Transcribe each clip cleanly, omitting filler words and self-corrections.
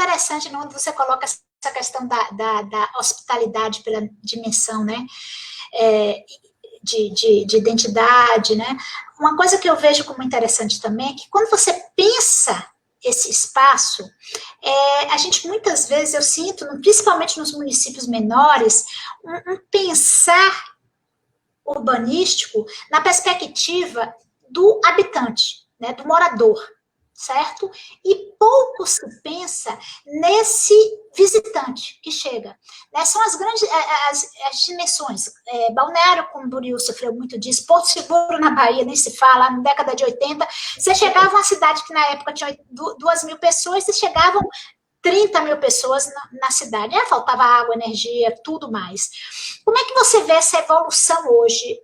interessante onde você coloca essa questão da hospitalidade pela dimensão, né? De identidade, né? Uma coisa que eu vejo como interessante também é que quando você pensa esse espaço, a gente muitas vezes, eu sinto, principalmente nos municípios menores, um pensar urbanístico na perspectiva do habitante, né, do morador, certo? E pouco se pensa nesse visitante que chega. Né? São as grandes as dimensões. Balneário Camboriú sofreu muito disso, Porto Seguro na Bahia, nem se fala, na década de 80, você chegava a uma cidade que na época tinha 2.000 pessoas, e chegavam 30 mil pessoas na cidade. Faltava água, energia, tudo mais. Como é que você vê essa evolução hoje?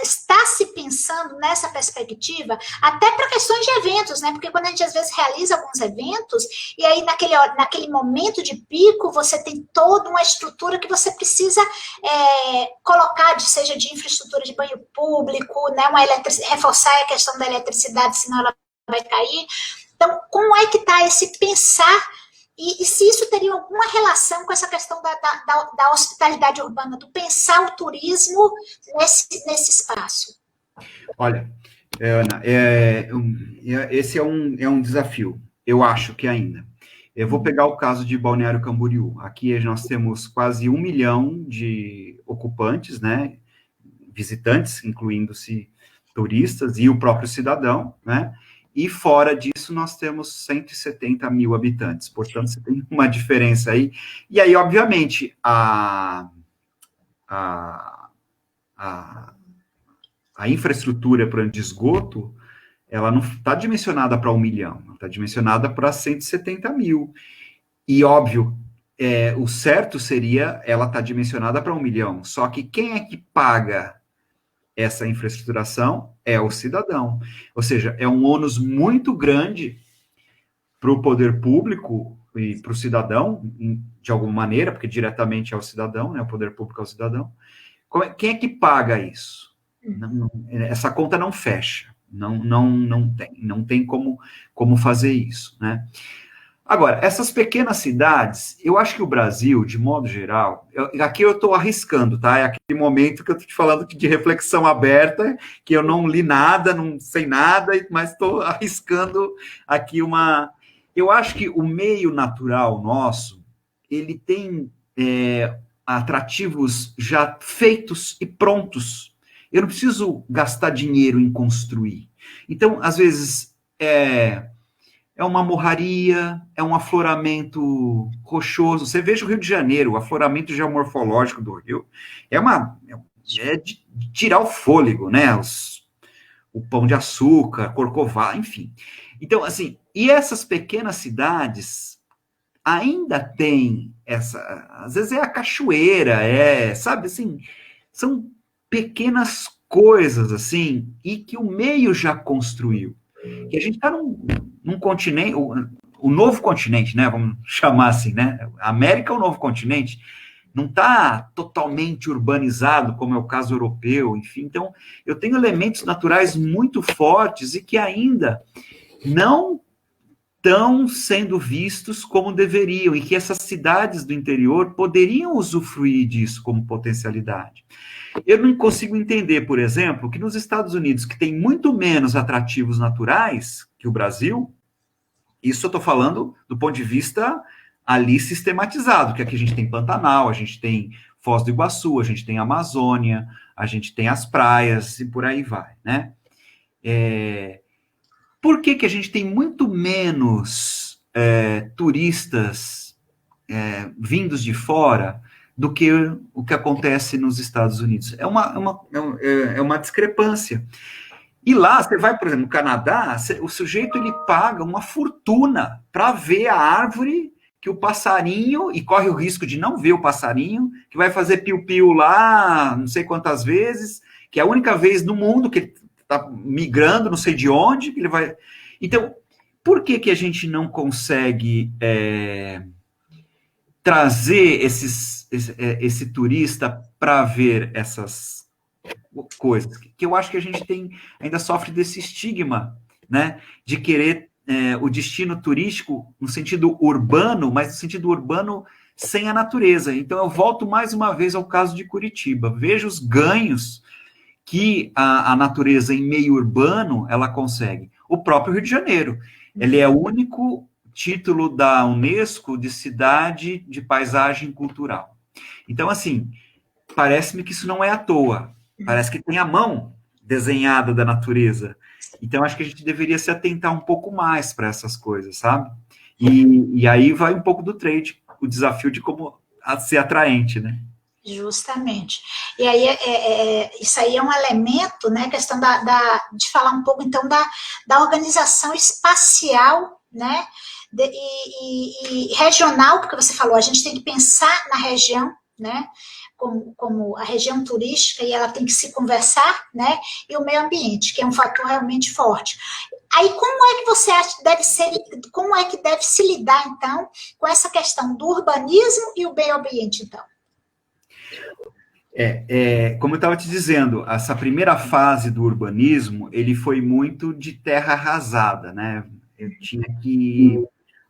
Está se pensando nessa perspectiva, até para questões de eventos, né? Porque quando a gente às vezes realiza alguns eventos, e aí naquele momento de pico, você tem toda uma estrutura que você precisa colocar, seja de infraestrutura de banho público, né? Reforçar a questão da eletricidade, senão ela vai cair. Então, como é que está esse pensar, e se isso teria alguma relação com essa questão da hospitalidade urbana, do pensar o turismo nesse espaço? Olha, Ana, esse é um desafio, eu acho que ainda. Eu vou pegar o caso de Balneário Camboriú. Aqui nós temos quase 1 milhão de ocupantes, né, visitantes, incluindo-se turistas e o próprio cidadão, né? E fora disso, nós temos 170 mil habitantes. Portanto, você tem uma diferença aí. E aí, obviamente, a infraestrutura de esgoto, ela não está dimensionada para 1 milhão, está dimensionada para 170 mil. E, óbvio, o certo seria ela estar dimensionada para 1 milhão. Só que quem é que paga essa infraestruturação? É o cidadão. Ou seja, é um ônus muito grande para o poder público e para o cidadão, de alguma maneira, porque diretamente é o cidadão, né? O poder público é o cidadão. Quem é que paga isso? Essa conta não fecha. Não tem como fazer isso, né? Agora, essas pequenas cidades, eu acho que o Brasil, de modo geral, aqui eu estou arriscando, tá? É aquele momento que eu estou te falando de reflexão aberta, que eu não li nada, não sei nada, mas estou arriscando aqui uma... Eu acho que o meio natural nosso, ele tem atrativos já feitos e prontos. Eu não preciso gastar dinheiro em construir. Então, às vezes, é uma morraria, é um afloramento rochoso. Você veja o Rio de Janeiro, o afloramento geomorfológico do Rio é de tirar o fôlego, né? O Pão de Açúcar, Corcovado, enfim. Então, assim, e essas pequenas cidades ainda têm às vezes é a cachoeira, sabe, assim, são pequenas coisas, assim, e que o meio já construiu. E a gente está num continente, o novo continente, né? Vamos chamar assim, né? A América é o novo continente, não está totalmente urbanizado, como é o caso europeu, enfim. Então, eu tenho elementos naturais muito fortes e que ainda não estão sendo vistos como deveriam, e que essas cidades do interior poderiam usufruir disso como potencialidade. Eu não consigo entender, por exemplo, que nos Estados Unidos, que tem muito menos atrativos naturais que o Brasil, isso eu estou falando do ponto de vista ali sistematizado, que aqui a gente tem Pantanal, a gente tem Foz do Iguaçu, a gente tem Amazônia, a gente tem as praias e por aí vai, né? Por que a gente tem muito menos turistas vindos de fora do que o que acontece nos Estados Unidos? É uma discrepância. E lá, você vai, por exemplo, no Canadá, o sujeito ele paga uma fortuna para ver a árvore que o passarinho, e corre o risco de não ver o passarinho, que vai fazer piu-piu lá não sei quantas vezes, que é a única vez no mundo que ele está migrando, não sei de onde, que ele vai... Então, por que a gente não consegue trazer esse turista para ver essas coisas? Que eu acho que a gente ainda sofre desse estigma, né, de querer o destino turístico no sentido urbano, mas no sentido urbano sem a natureza. Então, eu volto mais uma vez ao caso de Curitiba. Vejo os ganhos que a natureza em meio urbano, ela consegue. O próprio Rio de Janeiro. Ele é o único título da Unesco de cidade de paisagem cultural. Então, assim, parece-me que isso não é à toa. Parece que tem a mão desenhada da natureza. Então, acho que a gente deveria se atentar um pouco mais para essas coisas, sabe? E aí vai um pouco do trade, o desafio de como ser atraente, né? Justamente. E aí, isso aí é um elemento, né, questão de falar um pouco, então, da organização espacial, né, e regional, porque você falou, a gente tem que pensar na região, né, como a região turística, e ela tem que se conversar, né, e o meio ambiente, que é um fator realmente forte. Aí, como é que você acha que deve ser, como é que deve se lidar, então, com essa questão do urbanismo e o meio ambiente, então? Como eu estava te dizendo, essa primeira fase do urbanismo, ele foi muito de terra arrasada, né? Eu tinha que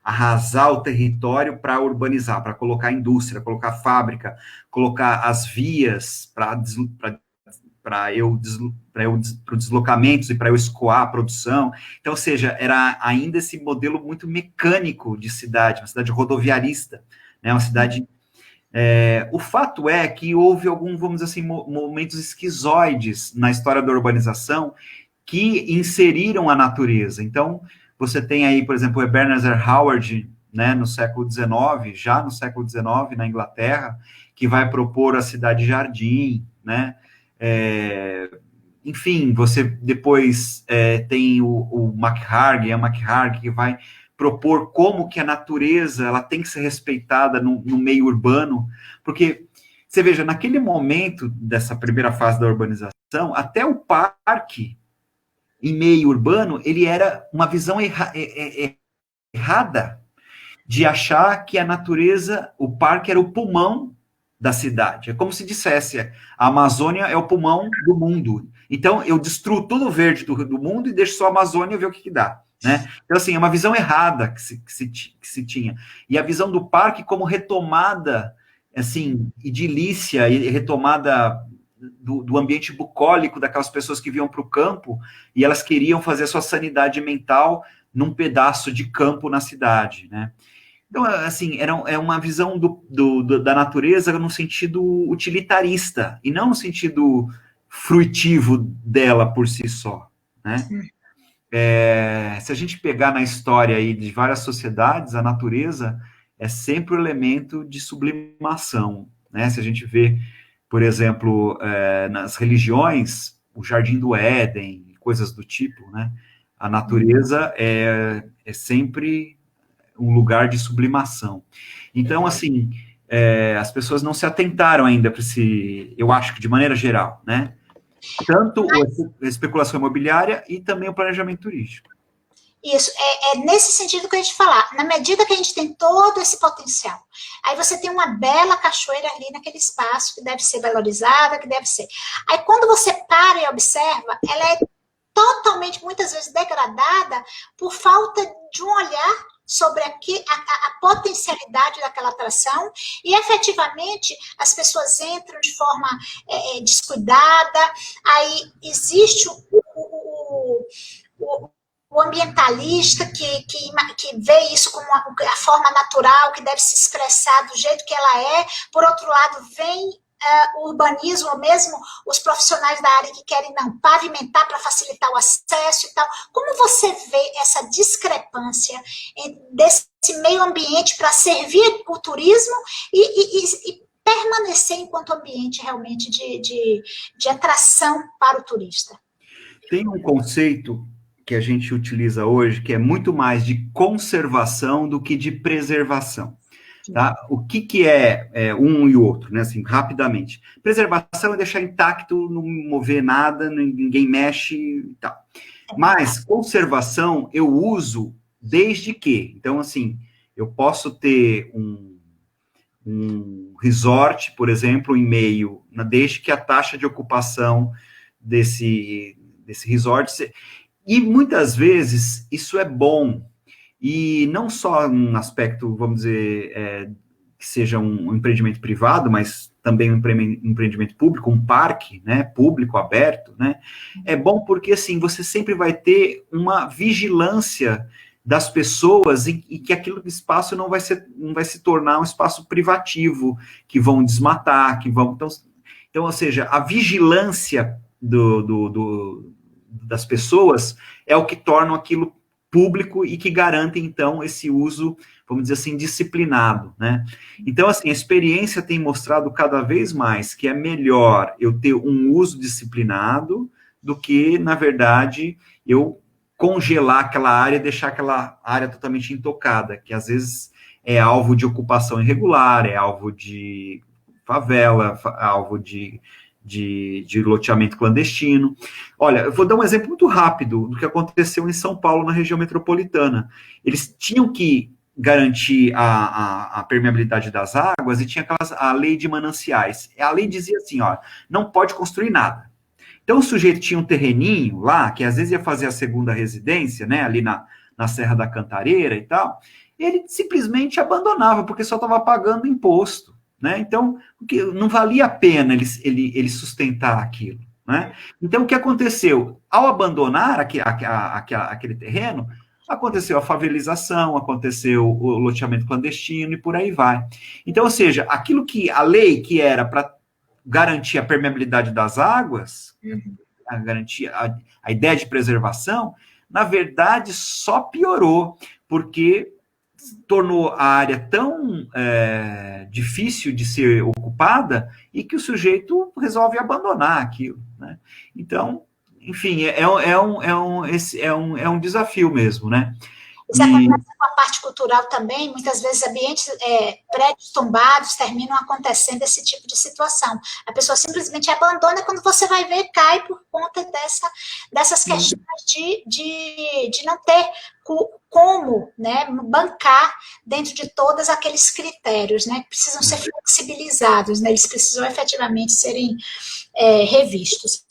arrasar o território para urbanizar, para colocar indústria, colocar fábrica, colocar as vias para os deslocamentos e para eu escoar a produção. Então, ou seja, era ainda esse modelo muito mecânico de cidade, uma cidade rodoviarista, né? Uma cidade. O fato é que houve alguns, vamos dizer assim, momentos esquizoides na história da urbanização que inseriram a natureza. Então, você tem aí, por exemplo, o Ebenezer Howard, né, no século XIX, já no século XIX, na Inglaterra, que vai propor a cidade-jardim, né? Enfim, você depois tem o McHargue, a McHargue, que vai propor como que a natureza ela tem que ser respeitada no meio urbano, porque, você veja, naquele momento dessa primeira fase da urbanização, até o parque em meio urbano, ele era uma visão errada de achar que a natureza, o parque era o pulmão da cidade. É como se dissesse, a Amazônia é o pulmão do mundo. Então, eu destruo todo o verde do mundo e deixo só a Amazônia ver o que dá. Né? Então, assim, é uma visão errada que se tinha. E a visão do parque como retomada, assim, idilícia e retomada do ambiente bucólico daquelas pessoas que vinham para o campo e elas queriam fazer a sua sanidade mental num pedaço de campo na cidade, né? Então, assim, é uma visão da natureza no sentido utilitarista, e não no sentido fruitivo dela por si só, né? Se a gente pegar na história aí de várias sociedades, a natureza é sempre o elemento de sublimação, né? Se a gente vê, por exemplo, nas religiões, o Jardim do Éden, coisas do tipo, né? A natureza é sempre um lugar de sublimação. Então, assim, as pessoas não se atentaram ainda para esse, eu acho que de maneira geral, né? Tanto a especulação imobiliária e também o planejamento turístico. Isso, é nesse sentido que a gente falar. Na medida que a gente tem todo esse potencial, aí você tem uma bela cachoeira ali naquele espaço que deve ser valorizada, que deve ser. Aí quando você para e observa, ela é totalmente, muitas vezes, degradada por falta de um olhar sobre a potencialidade daquela atração e, efetivamente, as pessoas entram de forma descuidada, aí existe o ambientalista que vê isso como a forma natural, que deve se expressar do jeito que ela é, por outro lado, vem o urbanismo, ou mesmo os profissionais da área que querem não pavimentar para facilitar o acesso e tal. Como você vê essa discrepância desse meio ambiente para servir o turismo e permanecer enquanto ambiente realmente de atração para o turista? Tem um conceito que a gente utiliza hoje que é muito mais de conservação do que de preservação. Tá? O que é um e o outro, né? Assim, rapidamente. Preservação é deixar intacto, não mover nada, ninguém mexe e tal. Mas conservação eu uso desde que. Então, assim, eu posso ter um resort, por exemplo, em meio, desde que a taxa de ocupação desse resort E muitas vezes isso é bom, e não só um aspecto, vamos dizer, que seja um empreendimento privado, mas também um empreendimento público, um parque, né, público, aberto, né, é bom porque, assim, você sempre vai ter uma vigilância das pessoas e que aquele espaço não vai se tornar um espaço privativo, que vão desmatar, que vão... Então, ou seja, a vigilância das pessoas é o que torna aquilo público e que garante, então, esse uso, vamos dizer assim, disciplinado, né? Então, assim, a experiência tem mostrado cada vez mais que é melhor eu ter um uso disciplinado do que, na verdade, eu congelar aquela área e deixar aquela área totalmente intocada, que às vezes é alvo de ocupação irregular, é alvo de favela, alvo de loteamento clandestino. Olha, eu vou dar um exemplo muito rápido do que aconteceu em São Paulo, na região metropolitana. Eles tinham que garantir a permeabilidade das águas e tinha a lei de mananciais. A lei dizia assim, ó, não pode construir nada. Então o sujeito tinha um terreninho lá, que às vezes ia fazer a segunda residência, né, ali na Serra da Cantareira e tal, e ele simplesmente abandonava, porque só estava pagando imposto. Né? Então, não valia a pena ele sustentar aquilo. Né? Então, o que aconteceu? Ao abandonar aquele terreno, aconteceu a favelização, aconteceu o loteamento clandestino e por aí vai. Então, ou seja, aquilo que a lei que era para garantir a permeabilidade das águas, a ideia de preservação, na verdade, só piorou, porque tornou a área tão difícil de ser ocupada e que o sujeito resolve abandonar aquilo. Né? Então, enfim, é um desafio mesmo, né? Isso acontece com a parte cultural também, muitas vezes ambientes, prédios tombados terminam acontecendo esse tipo de situação. A pessoa simplesmente abandona, quando você vai ver, cai por conta dessas questões de não ter como, né, bancar dentro de todos aqueles critérios, né, que precisam ser flexibilizados, né, eles precisam efetivamente serem revistos.